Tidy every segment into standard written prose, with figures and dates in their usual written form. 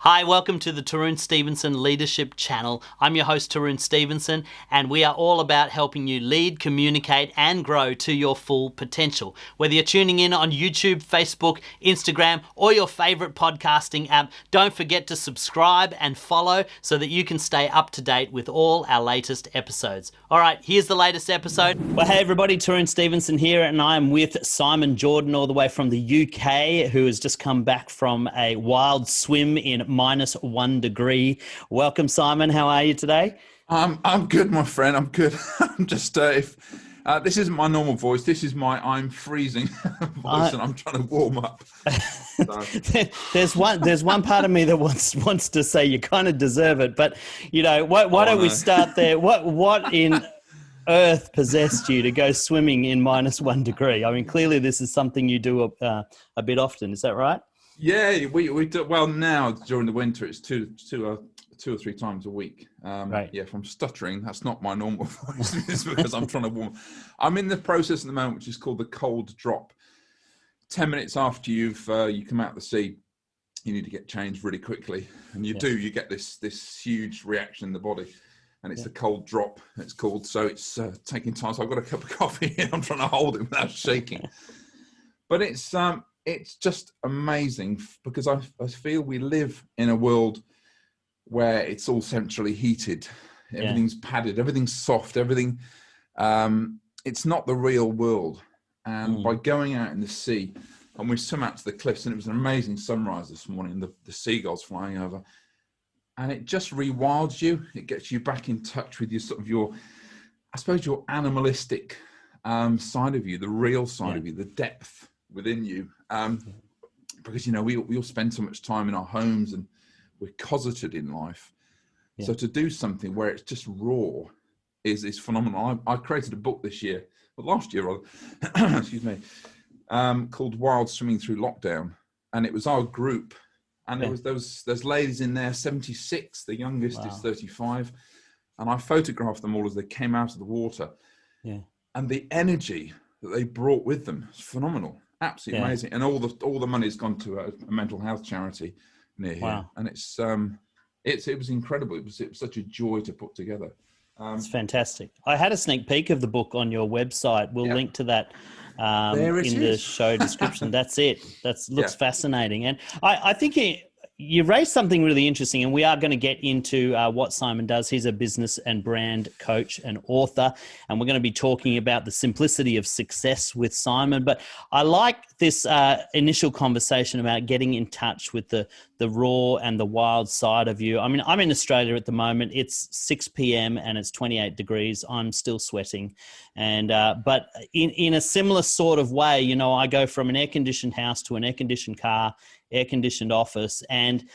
Hi, welcome to the Tarun Stevenson Leadership Channel. I'm your host, Tarun Stevenson, and we are all about helping you lead, communicate, and grow to your full potential. Whether you're tuning in on YouTube, Facebook, Instagram, or your favorite podcasting app, don't forget to subscribe and follow so that you can stay up to date with all our latest episodes. All right, here's the latest episode. Well, hey everybody, Tarun Stevenson here, and I am with Simon Jordan all the way from the UK, who has just come back from a wild swim in -1 degree. Welcome, Simon. How are you today? I'm good, my friend. I'm good. I'm just if this isn't my normal voice, this is my I'm freezing voice, and I'm trying to warm up. So. There's one part of me that wants to say you kind of deserve it, but you know, why don't we start there? What in earth possessed you to go swimming in -1 degree? I mean, clearly this is something you do a bit often. Is that right? Yeah, we do. Well, now during the winter, it's two or three times a week. Right. Yeah, if I'm stuttering, that's not my normal voice. It's because I'm trying to warm. I'm in the process at the moment, which is called the cold drop. 10 minutes after you come out of the sea, you need to get changed really quickly, and you do. You get this huge reaction in the body, and it's the cold drop. It's called. So it's taking time. So I've got a cup of coffee and I'm trying to hold it without shaking. But it's just amazing because I feel we live in a world where it's all centrally heated. Everything's padded, everything's soft, everything. It's not the real world. And by going out in the sea, and we swam out to the cliffs, and it was an amazing sunrise this morning, the seagulls flying over. And it just rewilds you. It gets you back in touch with your animalistic side of you, the real side of you, the depth within you. Because, you know, we all spend so much time in our homes and we're cosseted in life. Yeah. So to do something where it's just raw is phenomenal. I created a book last year, excuse me, called Wild Swimming Through Lockdown. And it was our group. And there's ladies in there, 76, the youngest is 35. And I photographed them all as they came out of the water. Yeah. And the energy that they brought with them is phenomenal. Absolutely amazing. And all the money's gone to a mental health charity near here. And it was incredible. It was such a joy to put together. It's fantastic. I had a sneak peek of the book on your website. We'll link to that in the show description. That's it. Looks fascinating. And I think you raised something really interesting, and we are going to get into what Simon does. He's a business and brand coach and author, and we're going to be talking about the simplicity of success with Simon. But I like this initial conversation about getting in touch with the raw and the wild side of you. I mean, I'm in Australia at the moment. It's 6 p.m. and it's 28 degrees. I'm still sweating. And but in a similar sort of way, you know, I go from an air-conditioned house to an air-conditioned car, air-conditioned office, and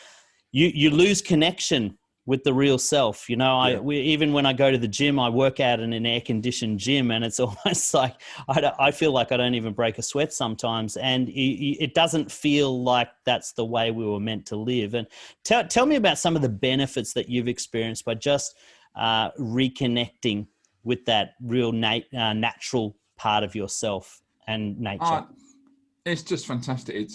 you lose connection with the real self. You know, even when I go to the gym, I work out in an air-conditioned gym, and it's almost like I feel like I don't even break a sweat sometimes, and it doesn't feel like that's the way we were meant to live. And tell me about some of the benefits that you've experienced by just reconnecting with that real natural part of yourself and nature. It's just fantastic.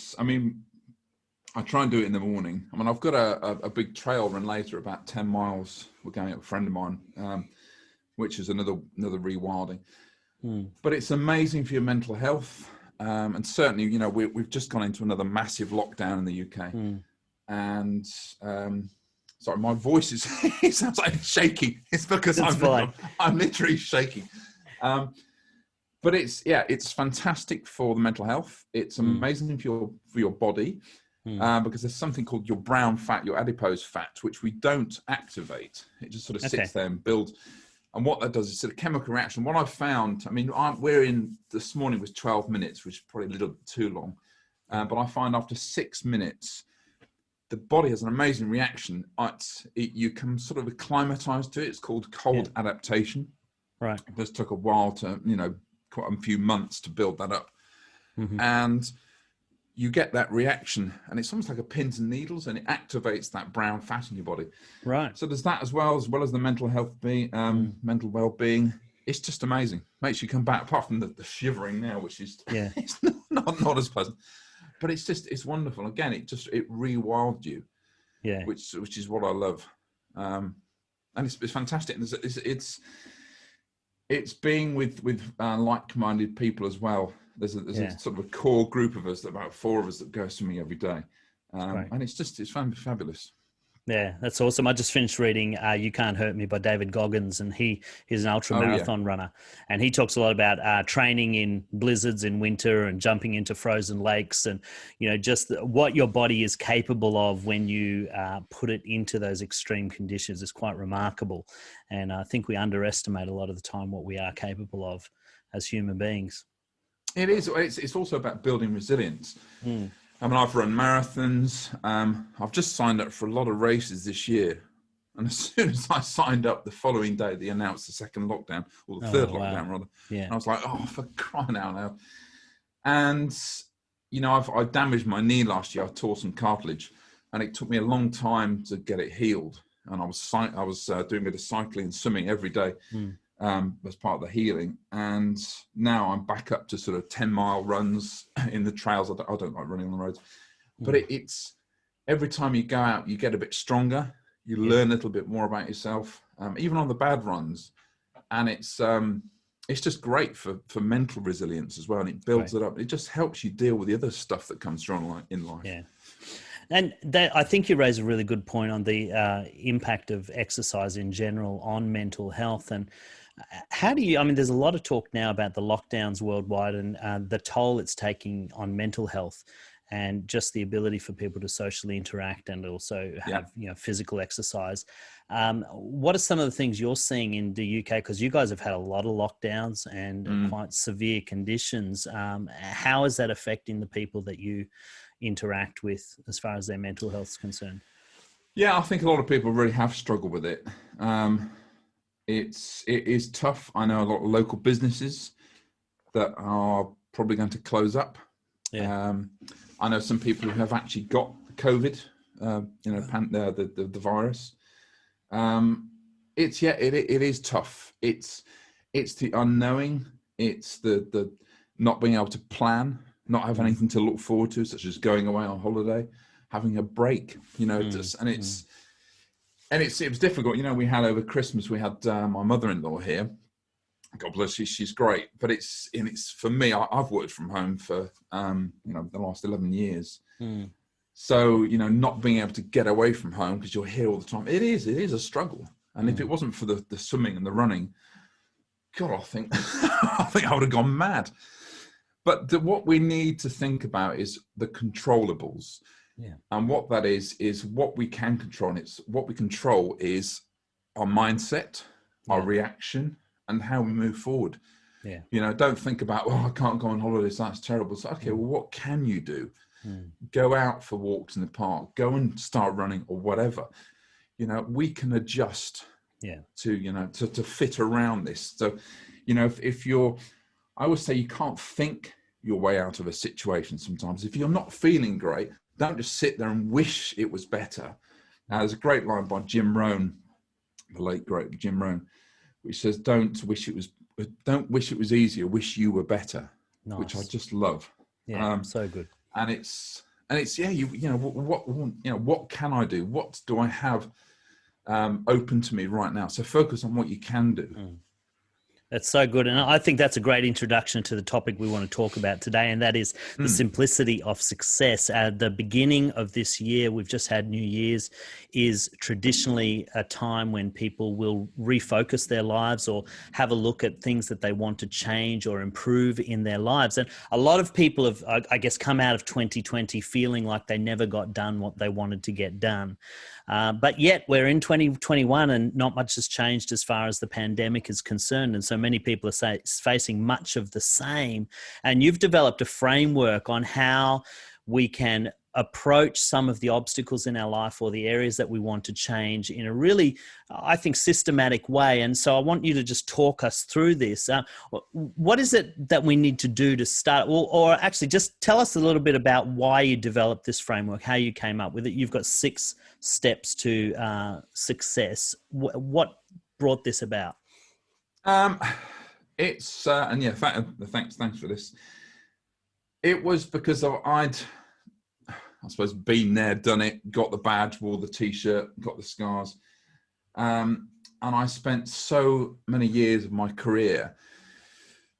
I try and do it in the morning. I mean, I've got a big trail run later, about 10 miles. We're going with a friend of mine, which is another rewilding. But it's amazing for your mental health. And certainly, you know, we've just gone into another massive lockdown in the UK. And sorry, my voice it sounds like it's shaking. It's because I'm literally shaking. But it's fantastic for the mental health. It's amazing for your body. Because there's something called your brown fat, your adipose fat, which we don't activate. It just sort of sits there and builds. And what that does is sort of chemical reaction. What I've found, I mean, this morning was 12 minutes, which is probably a little bit too long. But I find after 6 minutes, the body has an amazing reaction. You can sort of acclimatize to it. It's called cold adaptation. Right. It just took a while to, you know, quite a few months to build that up. And you get that reaction, and it's almost like a pins and needles, and it activates that brown fat in your body. Right. So there's that as well as the mental health, mental well-being. It's just amazing. Makes you come back, apart from the shivering now, which is it's not as pleasant. But it's wonderful. Again, it rewilded you. Yeah. which is what I love. And it's fantastic. And it's being with like-minded people as well. There's a sort of a core group of us, about 4 of us, that goes to me every day, and it's fabulous. Yeah, that's awesome. I just finished reading "You Can't Hurt Me" by David Goggins, and he's an ultra marathon runner, and he talks a lot about training in blizzards in winter and jumping into frozen lakes, and just what your body is capable of when you put it into those extreme conditions is quite remarkable. And I think we underestimate a lot of the time what we are capable of as human beings. It is. It's also about building resilience. I mean, I've run marathons. I've just signed up for a lot of races this year. And as soon as I signed up, the following day, they announced the second lockdown, or the third lockdown, rather. Yeah. And I was like, oh, for crying out loud. And, I damaged my knee last year. I tore some cartilage. And it took me a long time to get it healed. And I was doing a bit of cycling and swimming every day. As part of the healing, and now I'm back up to sort of 10-mile runs in the trails. I don't like running on the roads, but it's every time you go out, you get a bit stronger. You learn a little bit more about yourself, even on the bad runs, and it's just great for mental resilience as well. And it builds it up. It just helps you deal with the other stuff that comes through in life. Yeah. And I think you raise a really good point on the impact of exercise in general on mental health. And how do you, there's a lot of talk now about the lockdowns worldwide and the toll it's taking on mental health, and just the ability for people to socially interact and also have, physical exercise. What are some of the things you're seeing in the UK? Because you guys have had a lot of lockdowns and quite severe conditions. How is that affecting the people that you interact with as far as their mental health is concerned? Yeah, I think a lot of people really have struggled with it. It is tough. I know a lot of local businesses that are probably going to close up. Yeah. I know some people who have actually got COVID, the virus. It is tough. It's the unknowing. It's the not being able to plan, not have anything to look forward to, such as going away on holiday, having a break. It was difficult. We had over Christmas, we had my mother-in-law here. God bless her, she's great. But it's for me, I've worked from home for the last 11 years. So not being able to get away from home because you're here all the time, it is a struggle. And if it wasn't for the swimming and the running, God, I think I would have gone mad. But what we need to think about is the controllables. Yeah. And what that is what we can control. And what we control is our mindset, our reaction, and how we move forward. Yeah. Don't think about, I can't go on holidays, that's terrible. So, okay, well, what can you do? Go out for walks in the park, go and start running or whatever. We can adjust to fit around this. So, if you're, I always say you can't think your way out of a situation sometimes. If you're not feeling great, don't just sit there and wish it was better. Now, there's a great line by Jim Rohn, the late great Jim Rohn, which says, don't wish it was easier, wish you were better. Nice. Which I just love. Yeah, so good. And it's what can I do? What do I have open to me right now? So focus on what you can do. That's so good. And I think that's a great introduction to the topic we want to talk about today, and that is the simplicity of success. At the beginning of this year, we've just had New Year's, is traditionally a time when people will refocus their lives or have a look at things that they want to change or improve in their lives. And a lot of people have, I guess, come out of 2020 feeling like they never got done what they wanted to get done. But yet we're in 2021 and not much has changed as far as the pandemic is concerned. And so many people are facing much of the same. And you've developed a framework on how we can approach some of the obstacles in our life or the areas that we want to change in a really, I think, systematic way. And so I want you to just talk us through this. What is it that we need to do to start, or actually just tell us a little bit about why you developed this framework, how you came up with it. You've got 6 steps to success. What brought this about? Thanks for this. It was because I suppose, been there, done it, got the badge, wore the T-shirt, got the scars. And I spent so many years of my career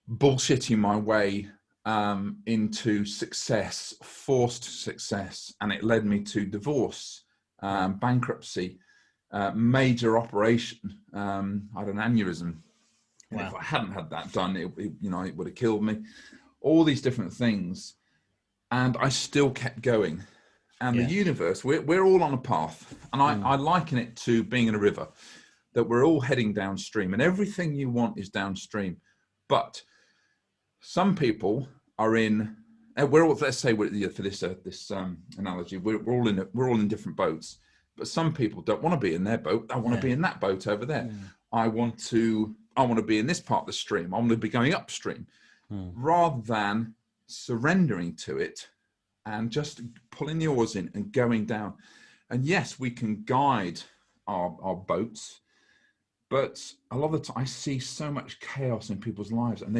bullshitting my way into success, forced success, and it led me to divorce, bankruptcy, major operation. I had an aneurysm. And if I hadn't had that done, it would have killed me. All these different things. And I still kept going. And the universe, we're all on a path. And I liken it to being in a river, that we're all heading downstream, and everything you want is downstream. But some people are in, we're all, let's say, for this analogy, we're all in different boats. But some people don't want to be in their boat. I want to be in that boat over there. I want to be in this part of the stream. I want to be going upstream, rather than surrendering to it and just pulling the oars in and going down. And yes, we can guide our boats, but a lot of the time I see so much chaos in people's lives, and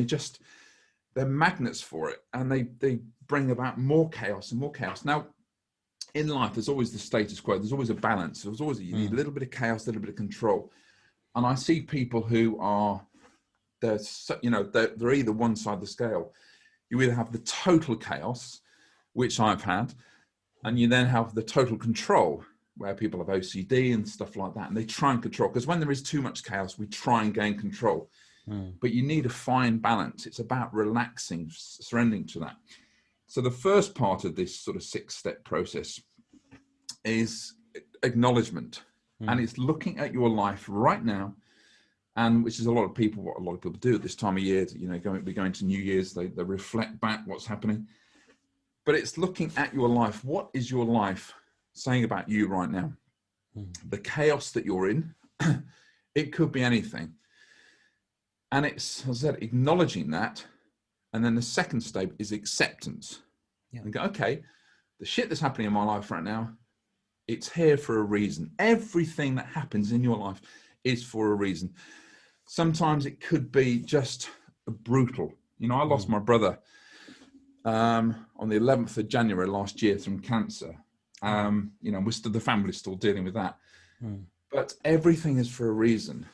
they're magnets for it, and they bring about more chaos and more chaos. Now, in life, there's always the status quo. There's always a balance. You need a little bit of chaos, a little bit of control. And I see people who are, they're either one side of the scale. You either have the total chaos, which I've had, and you then have the total control, where people have OCD and stuff like that, and they try and control. Because when there is too much chaos, we try and gain control. But you need a fine balance. It's about relaxing, surrendering to that. So the first part of this sort of 6-step process is acknowledgement. And it's looking at your life right now, and which is what a lot of people do at this time of year. We go into New Year's, they reflect back what's happening. But it's looking at your life. What is your life saying about you right now? The chaos that you're in, it could be anything. And it's, as I said, acknowledging that. And then the second step is acceptance. And go, okay, the shit that's happening in my life right now, it's here for a reason. Everything that happens in your life is for a reason. Sometimes it could be just brutal. I lost my brother on the 11th of January last year from cancer. The family's still dealing with that. But everything is for a reason.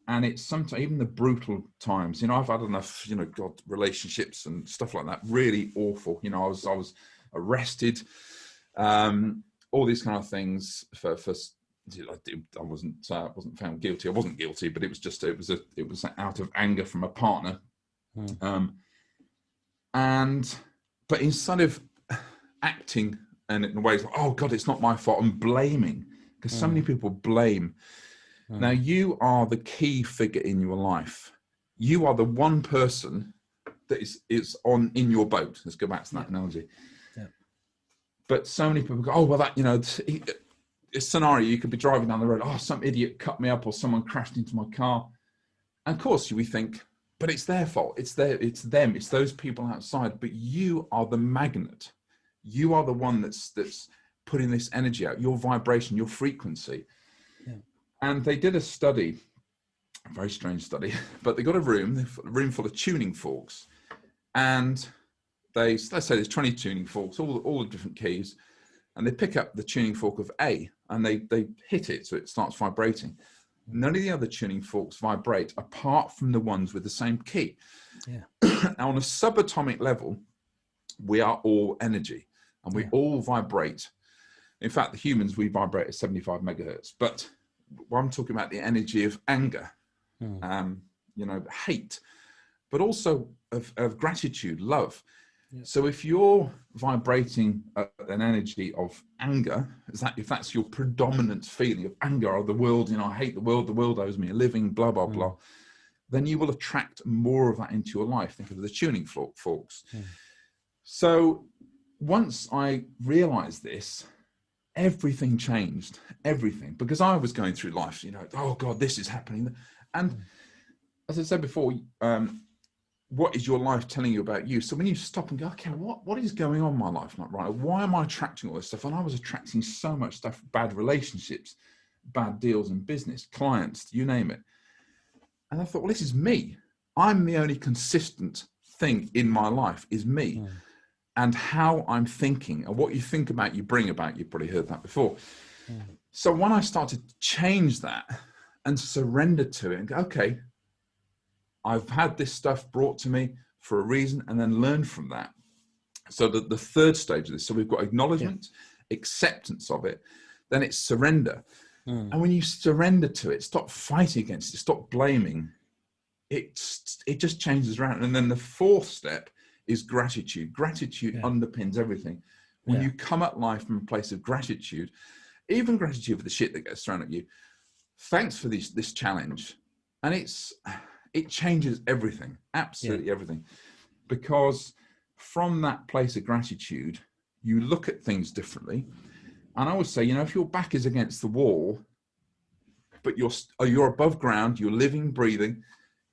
And it's sometimes even the brutal times, I've had enough, relationships and stuff like that, really awful. I was arrested, all these kind of things for I wasn't found guilty. I wasn't guilty, but it was out of anger from a partner. But instead of acting and in ways like, oh God, it's not my fault, and blaming, because so many people blame. Now, you are the key figure in your life. You are the one person that is in your boat. Let's go back to that analogy. But so many people go, oh, well, a scenario, you could be driving down the road, oh, some idiot cut me up, or someone crashed into my car. And of course, we think, but it's their fault. It's them. It's those people outside. But you are the magnet. You are the one that's putting this energy out, your vibration, your frequency. And they did a study, a very strange study, but they got a room full of tuning forks. And let's say there's 20 tuning forks, all the different keys. And they pick up the tuning fork of A, and they hit it so it starts vibrating. None of the other tuning forks vibrate apart from the ones with the same key. Now, on a subatomic level, we are all energy, and we all vibrate. In fact, the humans, we vibrate at 75 megahertz. But I'm talking about the energy of anger, hate, but also of gratitude, love. So if you're vibrating an energy of anger, if that's your predominant feeling of anger, or the world, I hate the world owes me a living, blah, blah, blah, then you will attract more of that into your life. Think of the tuning forks. So once I realized this, everything changed, everything, because I was going through life, oh God, this is happening. And as I said before, what is your life telling you about you? So when you stop and go, okay, what is going on in my life? Not right. Why am I attracting all this stuff? And I was attracting so much stuff, bad relationships, bad deals in business, clients, you name it. And I thought, well, this is me. I'm the only consistent thing in my life is me. and how I'm thinking, and what you think about, you bring about. You've probably heard that before. So when I started to change that and surrender to it and go, okay, I've had this stuff brought to me for a reason, and then learn from that. So the third stage of this, so we've got acknowledgement, acceptance of it, then it's surrender. And when you surrender to it, stop fighting against it, stop blaming, it just changes around. And then the fourth step is gratitude. Gratitude underpins everything. When you come at life from a place of gratitude, even gratitude for the shit that gets thrown at you, thanks for this challenge. And it changes everything, absolutely everything. Because from that place of gratitude, you look at things differently. And I always say, if your back is against the wall, but you're above ground, you're living, breathing,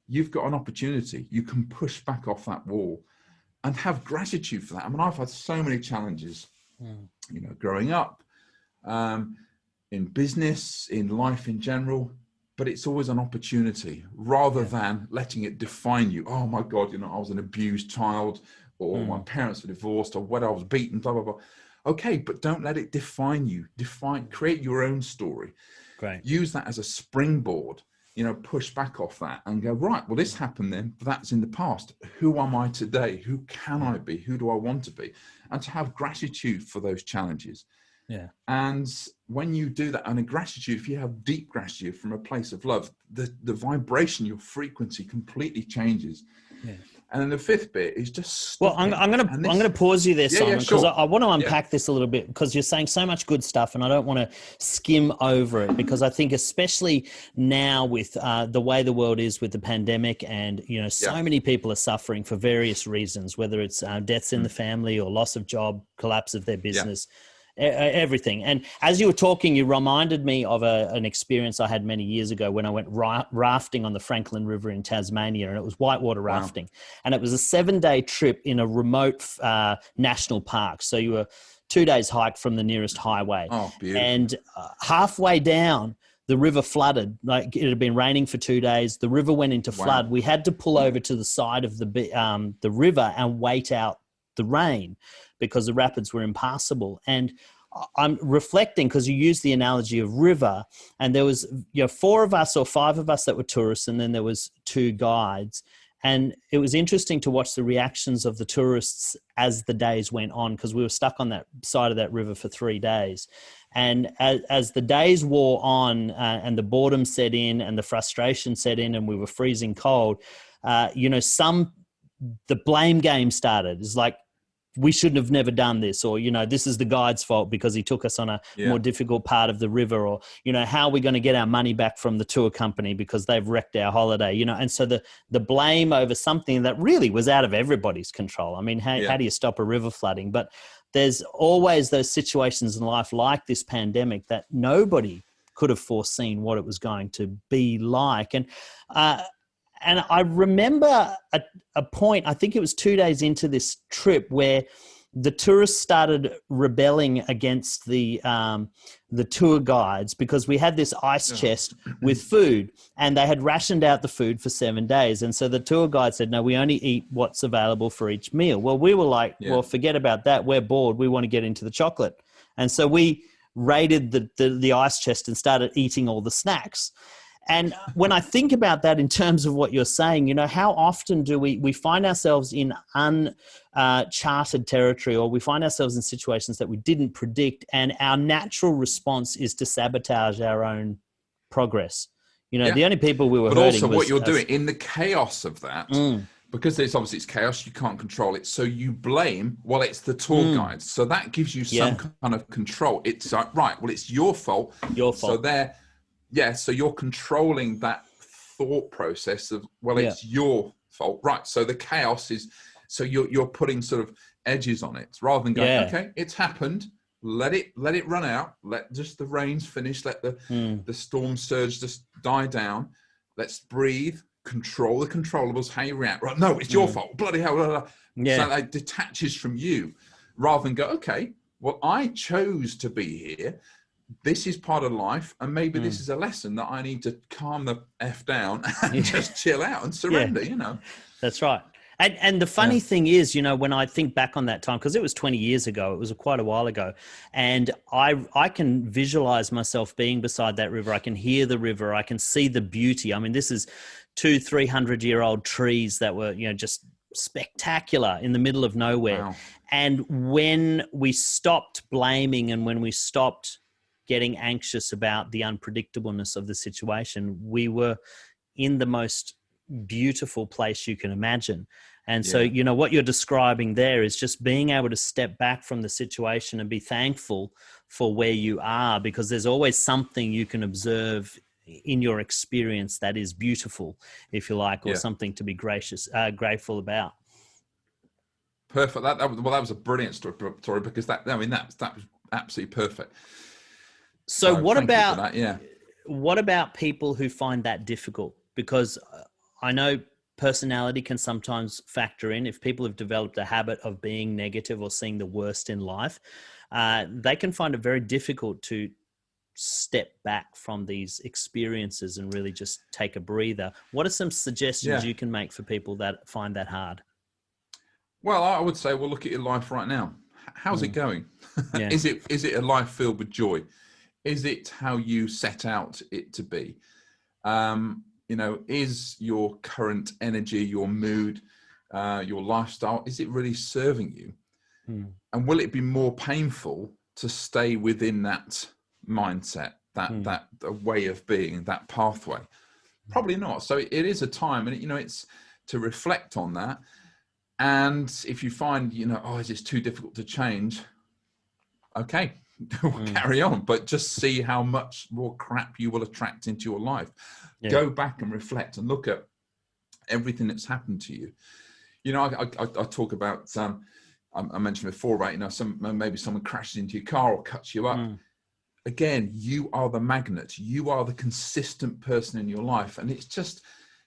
you've got an opportunity. You can push back off that wall and have gratitude for that. I mean, I've had so many challenges, growing up, in business, in life in general, but it's always an opportunity rather than letting it define you. Oh my God, I was an abused child, or my parents were divorced, or what, I was beaten, blah, blah, blah. Okay, but don't let it define you. Create your own story. Great. Use that as a springboard, push back off that and go, right, well, this happened then, but that's in the past. Who am I today? Who can I be? Who do I want to be? And to have gratitude for those challenges. Yeah. And when you do that, and a gratitude, if you have deep gratitude from a place of love, the vibration, your frequency completely changes. Yeah. And then the fifth bit is just I'm going to pause you there, Simon, because I want to unpack this a little bit, because you're saying so much good stuff, and I don't want to skim over it, because I think especially now with the way the world is with the pandemic, and so many people are suffering for various reasons, whether it's deaths in the family or loss of job, collapse of their business. Everything. And as you were talking, you reminded me of an experience I had many years ago when I went rafting on the Franklin River in Tasmania, and it was whitewater rafting. And it was a 7-day trip in a remote national park. So you were 2 days hike from the nearest highway. Oh, beautiful. And halfway down, the river flooded. Like, it had been raining for 2 days. The river went into flood. We had to pull over to the side of the river and wait out the rain, because the rapids were impassable. And I'm reflecting, because you used the analogy of river, and there was 4 of us or 5 of us that were tourists, and then there was 2 guides. And it was interesting to watch the reactions of the tourists as the days went on, because we were stuck on that side of that river for 3 days. And as the days wore on, and the boredom set in and the frustration set in, and we were freezing cold, the blame game started. It's like, we shouldn't have never done this, or, this is the guide's fault because he took us on a more difficult part of the river, or, how are we going to get our money back from the tour company because they've wrecked our holiday, and so the blame over something that really was out of everybody's control. I mean, how do you stop a river flooding? But there's always those situations in life, like this pandemic, that nobody could have foreseen what it was going to be like. And I remember a point, I think it was 2 days into this trip, where the tourists started rebelling against the tour guides, because we had this ice chest with food, and they had rationed out the food for 7 days. And so the tour guide said, no, we only eat what's available for each meal. Well, we were like, well, forget about that. We're bored. We want to get into the chocolate. And so we raided the ice chest and started eating all the snacks. And when I think about that in terms of what you're saying, how often do we find ourselves in uncharted territory, or we find ourselves in situations that we didn't predict, and our natural response is to sabotage our own progress. The only people we were hurting was... But also what you're doing in the chaos of that, because it's chaos, you can't control it. So you blame, well, it's the tour guides. So that gives you some kind of control. It's like, right, well, it's your fault. Your fault. So so you're controlling that thought process of, well, it's your fault. Right. So the chaos is, so you're putting sort of edges on it, rather than going, okay, it's happened. Let it run out. Let just the rains finish. Let the storm surge just die down. Let's breathe, control the controllables, how you react. Right. No, it's your fault. Bloody hell. Blah, blah, blah. So that detaches from you, rather than go, okay, well, I chose to be here. This is part of life, and maybe this is a lesson that I need to calm the F down and just chill out and surrender, That's right. And the funny thing is, when I think back on that time, because it was 20 years ago, it was quite a while ago, and I can visualize myself being beside that river. I can hear the river. I can see the beauty. I mean, this is 200-300-year-old trees that were, just spectacular in the middle of nowhere. Wow. And when we stopped blaming and when we stopped getting anxious about the unpredictableness of the situation, we were in the most beautiful place you can imagine. And so, what you're describing there is just being able to step back from the situation and be thankful for where you are, because there's always something you can observe in your experience that is beautiful, if you like, or something to be grateful about. Perfect. That was a brilliant story, because that was absolutely perfect. So what about people who find that difficult? Because I know personality can sometimes factor in. If people have developed a habit of being negative or seeing the worst in life, they can find it very difficult to step back from these experiences and really just take a breather. What are some suggestions you can make for people that find that hard? Well, I would say, look at your life right now. How's it going? Is it a life filled with joy? Is it how you set out it to be? Is your current energy, your mood, your lifestyle, is it really serving you? And will it be more painful to stay within that mindset, that way of being, that pathway? Probably not. So it is a time, and it's to reflect on that. And if you find, is this too difficult to change? Okay, we'll carry on, but just see how much more crap you will attract into your life. Go back and reflect and look at everything that's happened to you. I talk about, I mentioned before, right? Maybe someone crashes into your car or cuts you up. Again, you are the magnet. You are the consistent person in your life. And it's just,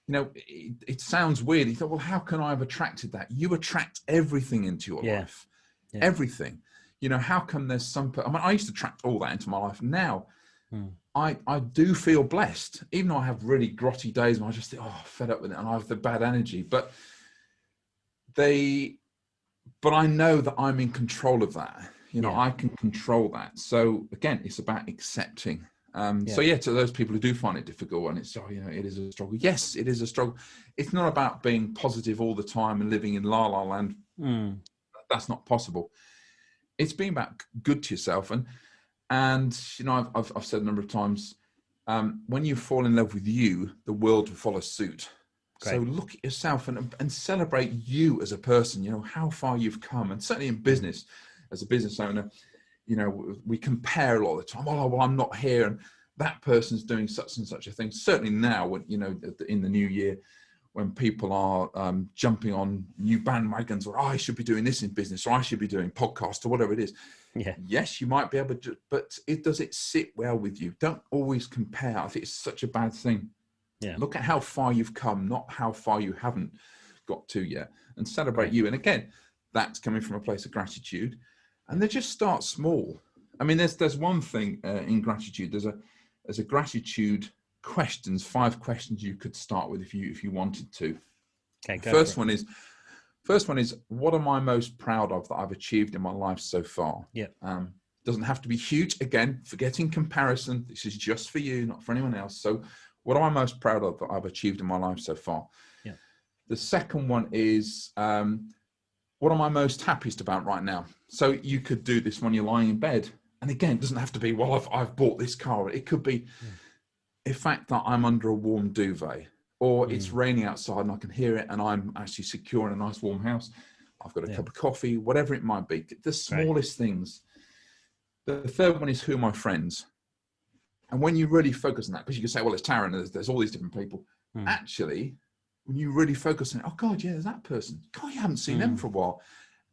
it sounds weird. You thought, well, how can I have attracted that? You attract everything into your life. Everything. How come there's I used to attract all that into my life. Now, I do feel blessed, even though I have really grotty days when I just think, fed up with it, and I have the bad energy. But I know that I'm in control of that. I can control that. So again, it's about accepting. To those people who do find it difficult, and it's, it is a struggle. Yes, it is a struggle. It's not about being positive all the time and living in la la land. That's not possible. It's being about good to yourself. And I've said a number of times, when you fall in love with you, the world will follow suit. Great. So look at yourself and celebrate you as a person, how far you've come. And certainly in business, as a business owner, we compare a lot of the time. Well, I'm not here, and that person's doing such and such a thing. Certainly now, when in the new year, when people are jumping on new bandwagons, or I should be doing this in business, or I should be doing podcasts, or whatever it is. Yes, you might be able to, but does it sit well with you? Don't always compare. I think it's such a bad thing. Look at how far you've come, not how far you haven't got to yet, and celebrate you. And again, that's coming from a place of gratitude. And they just start small. I mean, there's one thing in gratitude. There's a gratitude questions, 5 questions you could start with if you wanted to. Okay, first one is, what am I most proud of that I've achieved in my life so far? Doesn't have to be huge. Again, forgetting comparison. This is just for you, not for anyone else. So what am I most proud of that I've achieved in my life so far? The second one is, what am I most happiest about right now? So you could do this when you're lying in bed. And again, it doesn't have to be, well, I've bought this car. It could be the fact that I'm under a warm duvet, or it's raining outside and I can hear it, and I'm actually secure in a nice warm house. I've got a cup of coffee, whatever it might be. The smallest things. The third one is, who are my friends? And when you really focus on that, because you can say, well, it's Taryn, there's all these different people. Actually, when you really focus on it, oh God, there's that person. God, you haven't seen them for a while.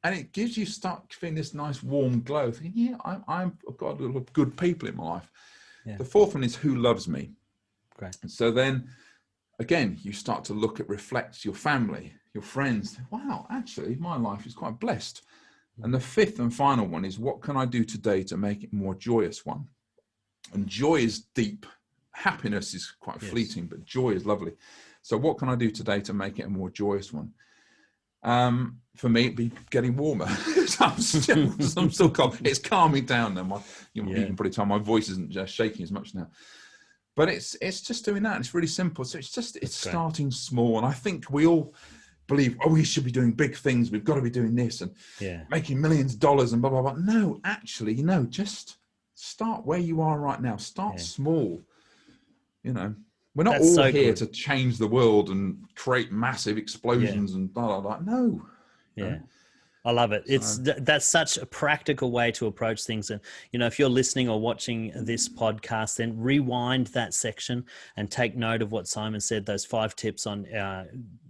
And it gives you start feeling this nice warm glow, thinking, I've got a lot of good people in my life. The fourth one is, who loves me? Great. And so then, again, you start to reflect your family, your friends. Wow, actually, my life is quite blessed. And the fifth and final one is, what can I do today to make it a more joyous one? And joy is deep. Happiness is quite fleeting, but joy is lovely. So what can I do today to make it a more joyous one? For me, it'd be getting warmer. I'm still cold. It's calming down now. You can probably tell my voice isn't just shaking as much now. But it's just doing that. It's really simple. So it's starting small. And I think we all believe, we should be doing big things. We've got to be doing this and making millions of dollars and blah, blah, blah. No, actually, just start where you are right now. Start small. We're not all here to change the world and create massive explosions and blah, blah, blah. No. Yeah. I love it. That's such a practical way to approach things. And, if you're listening or watching this podcast, then rewind that section and take note of what Simon said, those 5 tips on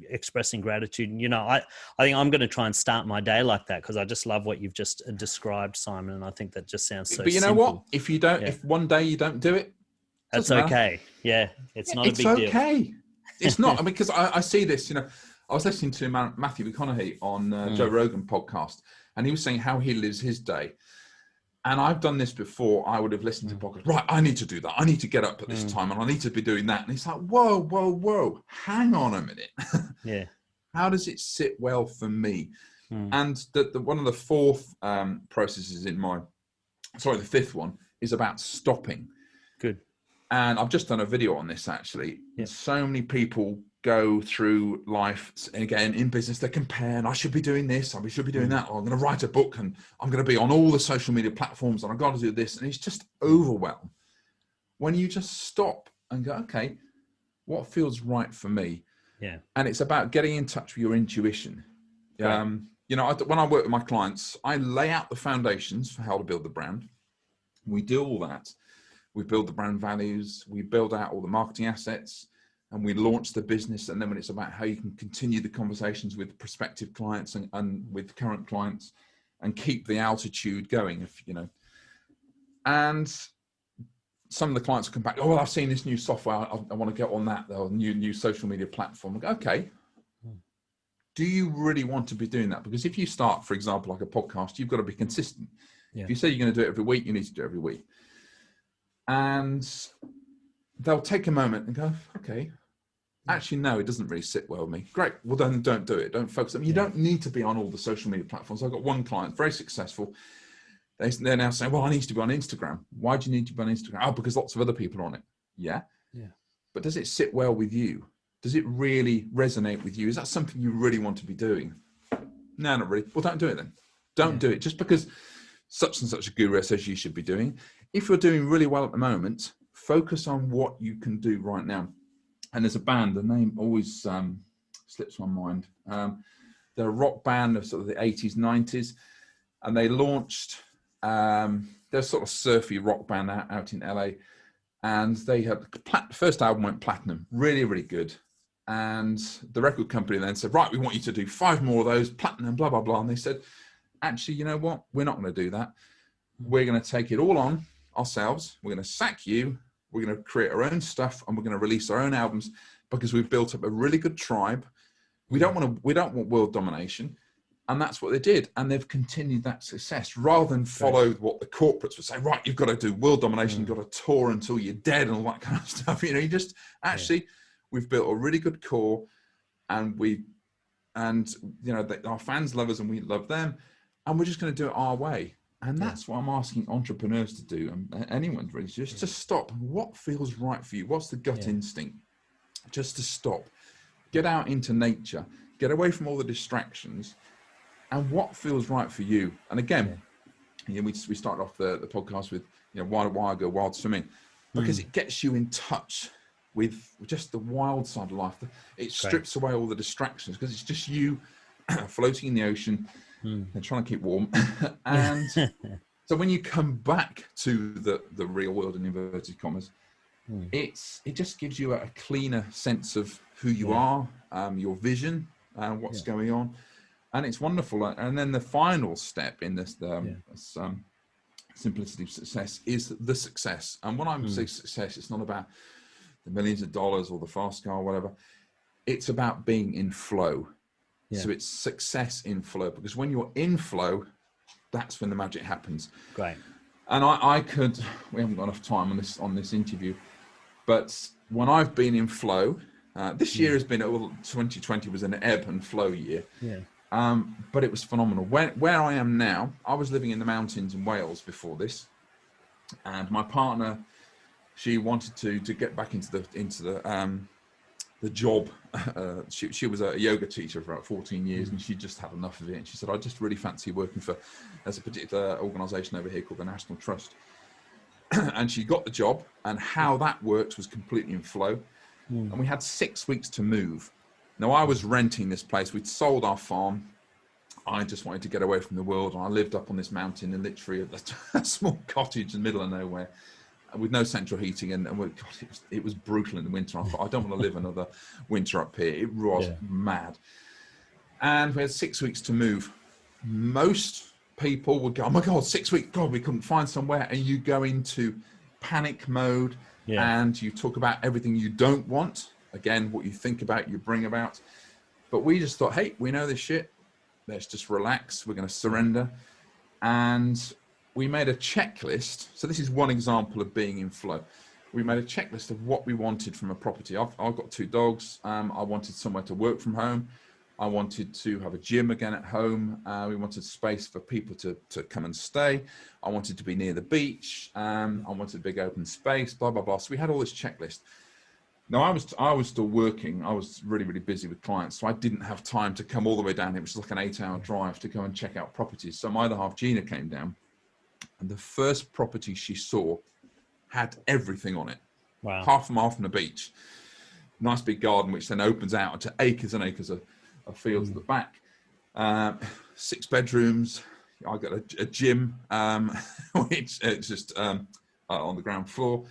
expressing gratitude. And, I think I'm going to try and start my day like that, because I just love what you've just described, Simon. And I think that just sounds so simple. But you know what? If you don't, if one day you don't do it, that's okay. Yeah. It's not a big deal. It's okay. It's not, because I see this, I was listening to Matthew McConaughey on Joe Rogan podcast, and he was saying how he lives his day. And I've done this before. I would have listened to podcasts. Right, I need to do that. I need to get up at this time, and I need to be doing that. And he's like, whoa, hang on a minute. Yeah. How does it sit well for me? And the one of the 4th processes the 5th one is about stopping. Good. And I've just done a video on this, actually. Yeah. So many people go through life, again, in business, they compare, and I should be doing this, I should be doing that, or I'm going to write a book, and I'm going to be on all the social media platforms, and I've got to do this. And it's just overwhelmed. When you just stop and go, okay, what feels right for me? Yeah. And it's about getting in touch with your intuition. Right. When I work with my clients, I lay out the foundations for how to build the brand. We do all that. We build the brand values, we build out all the marketing assets, and we launch the business. And then when it's about how you can continue the conversations with prospective clients and with current clients and keep the altitude going, and some of the clients will come back, I've seen this new software, I want to get on that, or new social media platform. I go, okay, do you really want to be doing that? Because if you start, for example, like a podcast, you've got to be consistent. If you say you're going to do it every week, you need to do it every week. And they'll take a moment and go, okay, actually, no, it doesn't really sit well with me. Great. Well, then don't do it. Don't focus on it. You don't need to be on all the social media platforms. I've got one client, very successful. They're now saying, well, I need to be on Instagram. Why do you need to be on Instagram? Oh, because lots of other people are on it. Yeah. But does it sit well with you? Does it really resonate with you? Is that something you really want to be doing? No, not really. Well, don't do it then. Don't do it. Just because such and such a guru says you should be doing. If you're doing really well at the moment, focus on what you can do right now. And there's a band, the name always slips my mind. They're a rock band of sort of the 80s, 90s. And they launched, they're sort of surfy rock band out in LA. And they had, the first album went platinum, really, really good. And the record company then said, right, we want you to do 5 more of those, platinum, blah, blah, blah. And they said, actually, you know what? We're not going to do that. We're going to take it all on ourselves. We're going to sack you. We're going to create our own stuff, and we're going to release our own albums because we've built up a really good tribe. We don't want world domination. And that's what they did. And they've continued that success rather than follow what the corporates would say, right, you've got to do world domination. You've got to tour until you're dead and all that kind of stuff. You just actually, we've built a really good core, and our fans love us and we love them, and we're just going to do it our way. And that's what I'm asking entrepreneurs to do, and anyone really, just to stop. What feels right for you? What's the gut instinct? Just to stop, get out into nature, get away from all the distractions, and what feels right for you. And again, we started off the podcast with, why I go wild swimming, because it gets you in touch with just the wild side of life. It strips away all the distractions, because it's just you floating in the ocean and trying to keep warm. And so when you come back to the real world, in inverted commas, it just gives you a cleaner sense of who you are, your vision, what's going on. And it's wonderful. And then the final step in this simplicity of success is the success. And when I'm saying success, it's not about the millions of dollars or the fast car or whatever. It's about being in flow. So it's success in flow, because when you're in flow, that's when the magic happens. Great. And we haven't got enough time on this interview, but when I've been in flow, this year has been, 2020 was an ebb and flow year. But it was phenomenal. Where I am now, I was living in the mountains in Wales before this, and my partner, she wanted to get back into the job. She was a yoga teacher for about 14 years, and she just had enough of it. And she said, I just really fancy working as a particular organisation over here called the National Trust. And she got the job, and how that worked was completely in flow. And we had 6 weeks to move. Now, I was renting this place. We'd sold our farm. I just wanted to get away from the world. And I lived up on this mountain in literally a small cottage in the middle of nowhere with no central heating. And God, it was brutal in the winter. I thought, I don't want to live another winter up here. It was mad. And we had 6 weeks to move. Most people would go, oh my God, 6 weeks, God, we couldn't find somewhere. And you go into panic mode and you talk about everything you don't want. Again, what you think about, you bring about. But we just thought, hey, we know this shit. Let's just relax. We're going to surrender. And we made a checklist. So this is one example of being in flow. We made a checklist of what we wanted from a property. I've got 2 dogs. I wanted somewhere to work from home. I wanted to have a gym again at home. We wanted space for people to come and stay. I wanted to be near the beach. I wanted a big open space, blah, blah, blah. So we had all this checklist. Now, I was still working. I was really, really busy with clients. So I didn't have time to come all the way down. It was like an 8-hour drive to go and check out properties. So my other half, Gina, came down. And the first property she saw had everything on it. Wow. Half a mile from the beach. Nice big garden, which then opens out to acres and acres of fields at the back. 6 bedrooms. I got a gym, which it's just on the ground floor.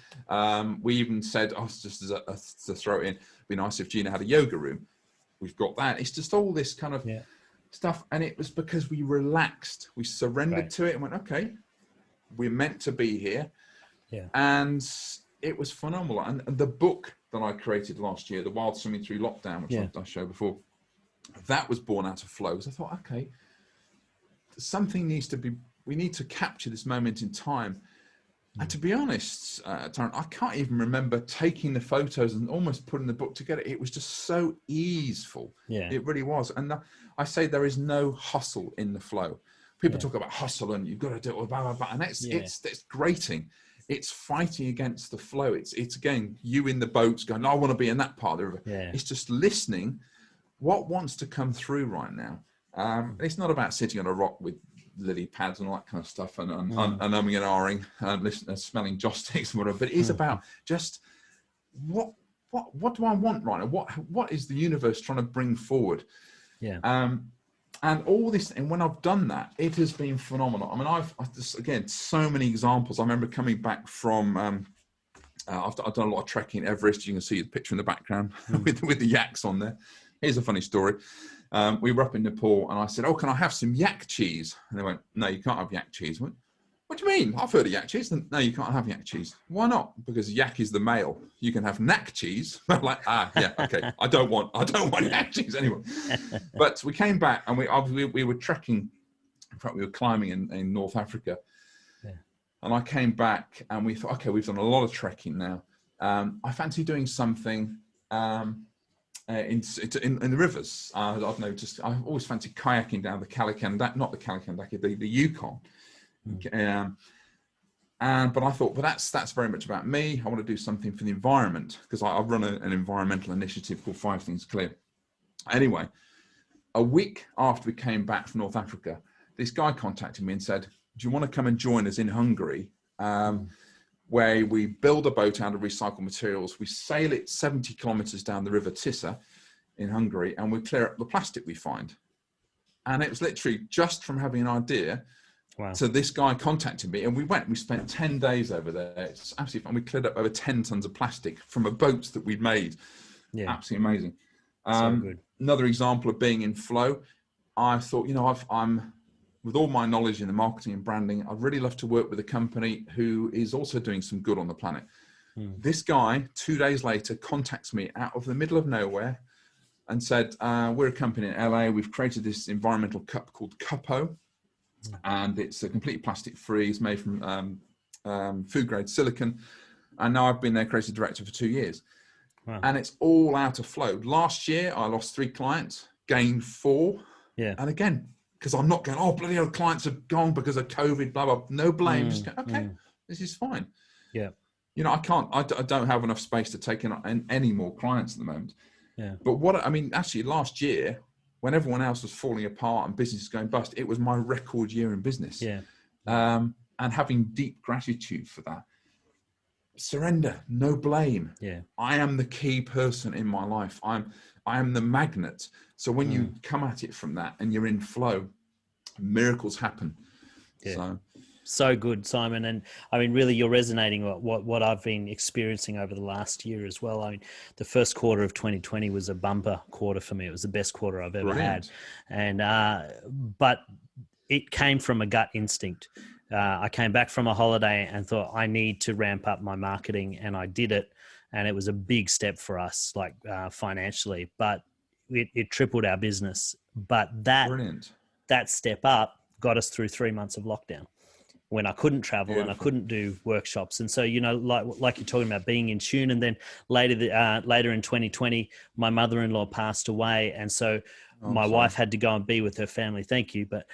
We even said, just to throw it in, it'd be nice if Gina had a yoga room. We've got that. It's just all this kind of stuff. And it was because we relaxed. We surrendered to it and went, okay, we're meant to be here. Yeah. And it was phenomenal. And the book that I created last year, The Wild Swimming Through Lockdown, which I showed before, that was born out of flow. So I thought, okay, something needs to be, we need to capture this moment in time. And to be honest, Tarrant, I can't even remember taking the photos and almost putting the book together. It was just so easeful. Yeah. It really was. And I say there is no hustle in the flow. People talk about hustle and you've got to do it, blah, blah, blah. And it's grating. It's fighting against the flow. It's again, you in the boats going, no, I want to be in that part of the river. Yeah. It's just listening. What wants to come through right now? It's not about sitting on a rock with lily pads and all that kind of stuff and umming and ahhing and smelling joss sticks and whatever. But it is about just what do I want right now? What is the universe trying to bring forward? Yeah. And all this, and when I've done that, it has been phenomenal. I mean, I've just, again, so many examples. I remember coming back from, I've done a lot of trekking, Everest. You can see the picture in the background with the yaks on there. Here's a funny story. We were up in Nepal and I said, oh, can I have some yak cheese? And they went, no, you can't have yak cheese. I went, what do you mean? I've heard of yak cheese. No, you can't have yak cheese. Why not? Because yak is the male. You can have knack cheese. I'm like, yeah, okay. I don't want yak cheese anyway. But we came back and we were trekking. In fact, we were climbing in North Africa. Yeah. And I came back and we thought, okay, we've done a lot of trekking now. I fancy doing something in the rivers. I don't know, I've always fancied kayaking down the the Yukon. But I thought, well, that's very much about me. I want to do something for the environment because I run an environmental initiative called 5 Things Clear. Anyway, a week after we came back from North Africa, this guy contacted me and said, do you want to come and join us in Hungary? Where we build a boat out of recycled materials, we sail it 70 kilometers down the river Tisa in Hungary, and we clear up the plastic we find. And it was literally just from having an idea. Wow. So this guy contacted me and we spent 10 days over there. It's absolutely fun. We cleared up over 10 tons of plastic from a boat that we'd made. Yeah. Absolutely amazing. So good. Another example of being in flow. I thought, I'm with all my knowledge in the marketing and branding, I'd really love to work with a company who is also doing some good on the planet. This guy, 2 days later, contacts me out of the middle of nowhere and said, we're a company in LA. We've created this environmental cup called Cupo. And it's a completely plastic free. It's made from food grade silicon. And now I've been their creative director for 2 years. Wow. And it's all out of flow. Last year, I lost 3 clients, gained 4. Yeah. And again, because I'm not going, oh, bloody hell, clients are gone because of COVID, blah, blah, no blame. Just go, okay, this is fine. Yeah. You know, I don't have enough space to take in any more clients at the moment. Yeah. But actually last year, when everyone else was falling apart and business is going bust, it was my record year in business. Yeah. And having deep gratitude for that. Surrender, no blame. Yeah. I am the key person in my life. I am the magnet. So when you come at it from that and you're in flow, miracles happen. Yeah. So good, Simon. And I mean, really, you're resonating what I've been experiencing over the last year as well. I mean, the first quarter of 2020 was a bumper quarter for me. It was the best quarter I've ever had. And, but it came from a gut instinct. I came back from a holiday and thought I need to ramp up my marketing, and I did it. And it was a big step for us, like financially, but it tripled our business. But that step up got us through 3 months of lockdown, when I couldn't travel and I couldn't do workshops. And so, you know, like you're talking about being in tune. And then later in 2020, my mother-in-law passed away. And so my wife had to go and be with her family. Thank you. But,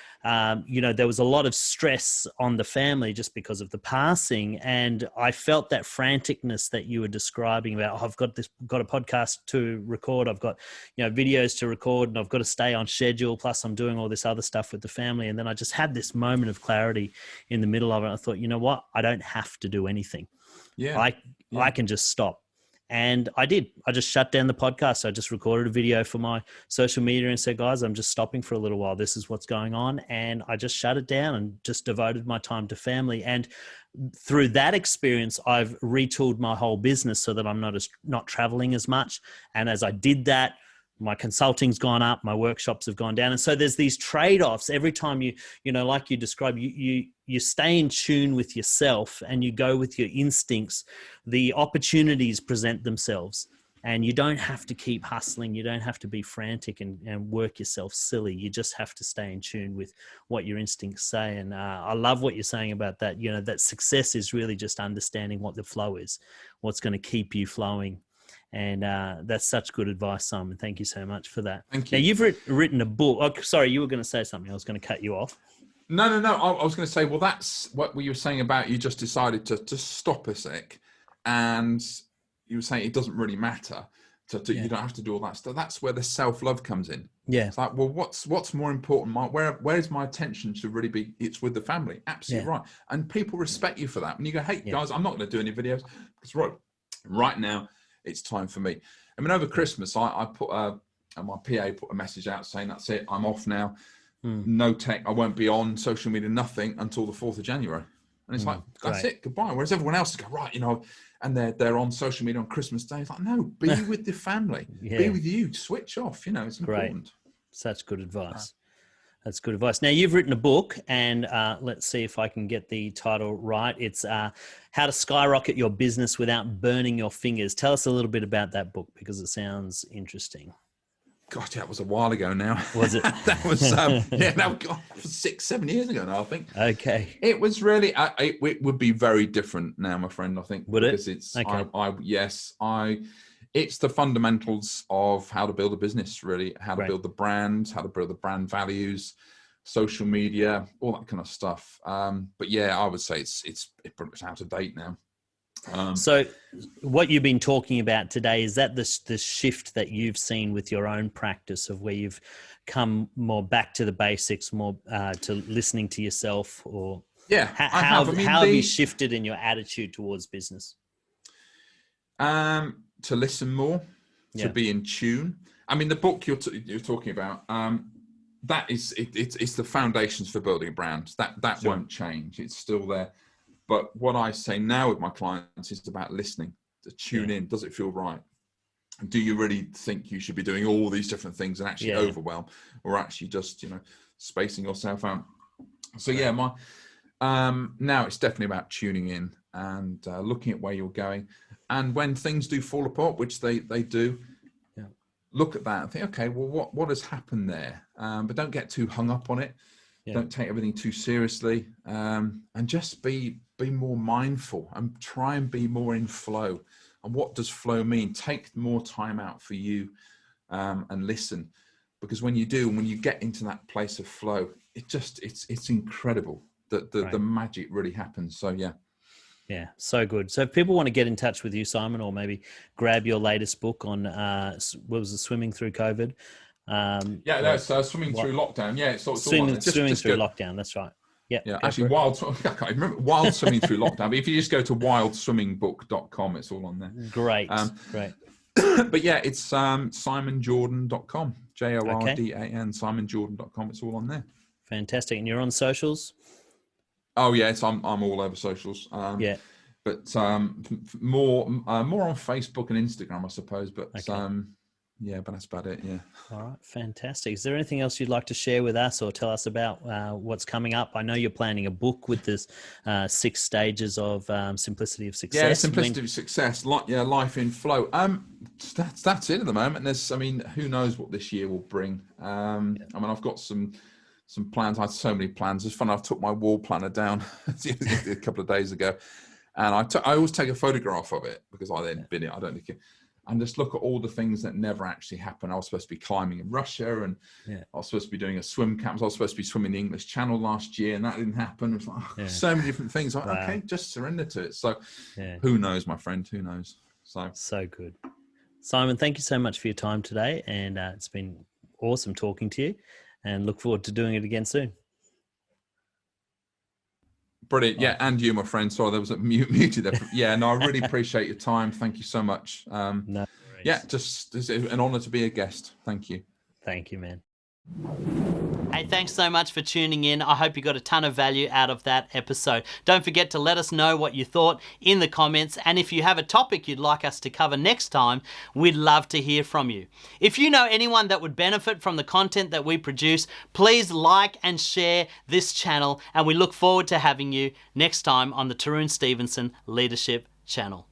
you know, there was a lot of stress on the family just because of the passing. And I felt that franticness that you were describing about, I've got a podcast to record. I've got, you know, videos to record, and I've got to stay on schedule. Plus I'm doing all this other stuff with the family. And then I just had this moment of clarity in the middle of it. I thought, you know what? I don't have to do anything. I can just stop. And I did. I just shut down the podcast. I just recorded a video for my social media and said, guys, I'm just stopping for a little while. This is what's going on. And I just shut it down and just devoted my time to family. And through that experience, I've retooled my whole business so that I'm not traveling as much. And as I did that, my consulting's gone up, my workshops have gone down. And so there's these trade-offs every time you know, like you described, you stay in tune with yourself and you go with your instincts, the opportunities present themselves, and you don't have to keep hustling. You don't have to be frantic and work yourself silly. You just have to stay in tune with what your instincts say. And I love what you're saying about that, you know, that success is really just understanding what the flow is, what's going to keep you flowing. And that's such good advice, Simon. Thank you so much for that. Thank you. Now, you've written a book. Oh, sorry, you were going to say something. I was going to cut you off. No. I was going to say, well, that's what you were saying about you just decided to stop a sec. And you were saying it doesn't really matter. You don't have to do all that stuff. That's where the self-love comes in. Yeah. It's like, well, what's more important? Where is my attention should really be? It's with the family. Absolutely right. And people respect you for that. When you go, hey, guys, I'm not going to do any videos because right now, it's time for me. I mean, over Christmas, I put my PA put a message out saying, that's it, I'm off now. No tech, I won't be on social media, nothing until the 4th of January. And it's like, that's it, goodbye. Whereas everyone else go, right, you know, and they're on social media on Christmas Day. It's like, no, be with the family, be with you, switch off, you know, it's important. Such good advice. That's good advice. Now, you've written a book, and let's see if I can get the title right. It's How to Skyrocket Your Business Without Burning Your Fingers. Tell us a little bit about that book, because it sounds interesting. Gosh, that was a while ago now. Was it? That was, that was 6-7 years ago now, I think. Okay. It was really, it would be very different now, my friend, I think. Would it? Because it's, okay. It's the fundamentals of how to build a business, really, how to build the brand, how to build the brand values, social media, all that kind of stuff. But yeah, I would say it's pretty much out of date now. So what you've been talking about today, is that the shift that you've seen with your own practice of where you've come more back to the basics, more to listening to yourself, or how have you shifted in your attitude towards business? To listen more, to be in tune. I mean, the book you're talking about, that is it's the foundations for building a brand. That won't change. It's still there. But what I say now with my clients is about listening, to tune in. Does it feel right? Do you really think you should be doing all these different things and actually overwhelm, or actually just, you know, spacing yourself out? So my now it's definitely about tuning in and looking at where you're going. And when things do fall apart, which they do, look at that and think, okay, well, what has happened there? But don't get too hung up on it. Don't take everything too seriously, and just be more mindful and try and be more in flow. And what does flow mean? Take more time out for you, and listen. because when you do, when you get into that place of flow, it's incredible that the magic really happens. So yeah, so good. So if people want to get in touch with you, Simon, or maybe grab your latest book on what was it, swimming through COVID? That's swimming through lockdown. Yeah, it's all on there. Swimming through lockdown. That's right. Yeah, actually, I can't remember wild swimming through lockdown. But if you just go to wildswimmingbook.com, it's all on there. Great. But yeah, it's simonjordan.com, JORDAN, simonjordan.com. It's all on there. Fantastic. And you're on socials? Oh yeah, I'm all over socials. But more on Facebook and Instagram, I suppose. But but that's about it. Yeah. All right, fantastic. Is there anything else you'd like to share with us or tell us about what's coming up? I know you're planning a book with this 6 stages of simplicity of success. Yeah, simplicity of success. Life in flow. That's it at the moment. Who knows what this year will bring? I've got some plans. I had so many plans. It's fun. I've took my wall planner down a couple of days ago, and I always take a photograph of it because I then bin it. I don't think it. And just look at all the things that never actually happened. I was supposed to be climbing in Russia, and I was supposed to be doing a swim camp. I was supposed to be swimming the English Channel last year, and that didn't happen. It's like, so many different things. Okay, just surrender to it. So who knows, my friend? Who knows? So good. Simon, thank you so much for your time today. And it's been awesome talking to you, and look forward to doing it again soon. Brilliant. Yeah, and you, my friend. Sorry, there was a muted there. Yeah, no, I really appreciate your time. Thank you so much. No worries. Yeah, just an honor to be a guest. Thank you. Thank you, man. Hey, thanks so much for tuning in. I hope you got a ton of value out of that episode. Don't forget to let us know what you thought in the comments, and if you have a topic you'd like us to cover next time, we'd love to hear from you. If you know anyone that would benefit from the content that we produce, please like and share this channel, and we look forward to having you next time on the Tarun Stevenson Leadership Channel.